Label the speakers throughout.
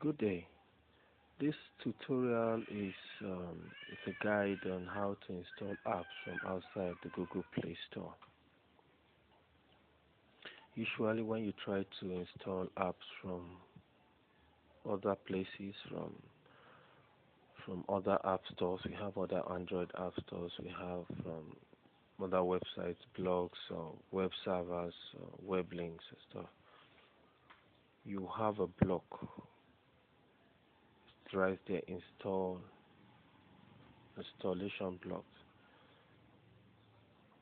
Speaker 1: Good day. This tutorial is a guide on how to install apps from outside the Google Play Store. Usually when you try to install apps from other places, from other app stores, we have other Android app stores, we have from other websites, blogs, or web servers, or web links and stuff. You have a block. It's right there, installation block.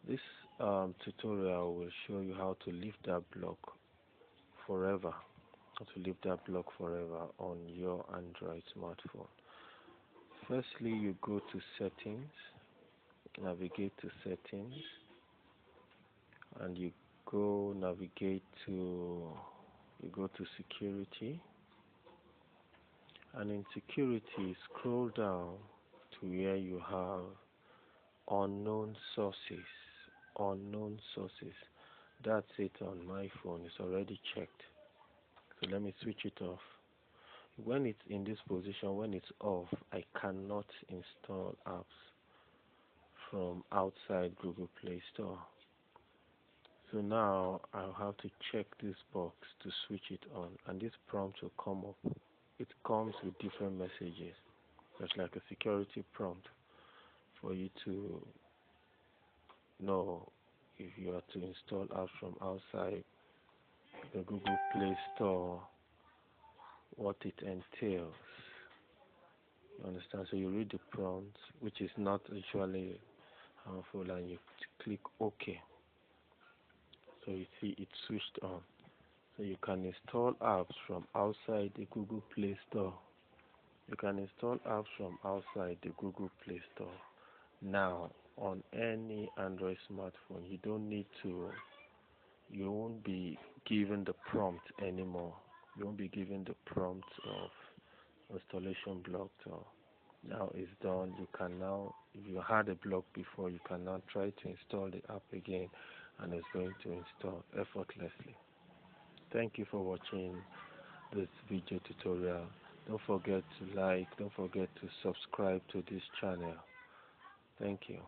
Speaker 1: This tutorial will show you how to leave that block forever, on your Android smartphone. Firstly, you go to settings, navigate to settings, and you go to security, and in security scroll down to where you have unknown sources. That's it on my phone. It's already checked. So let me switch it off. When it's in this position, when it's off, I cannot install apps from outside Google Play Store. So now I'll have to check this box to switch it on, and this prompt will come up. It comes with different messages. There's like a security prompt for you to know if you are to install apps from outside the Google Play Store, what it entails. You understand? So you read the prompt, which is not usually harmful, and you click OK. So you see it switched on. So you can install apps from outside the Google Play Store. You can install apps from outside the Google Play Store. Now, on any Android smartphone, you won't be given the prompt anymore. You won't be given the prompt of installation block. Now it's done. You can now, if you had a block before, you can now try to install the app again, and it's going to install effortlessly. Thank you for watching this video tutorial. Don't forget to like, don't forget to subscribe to this channel. Thank you.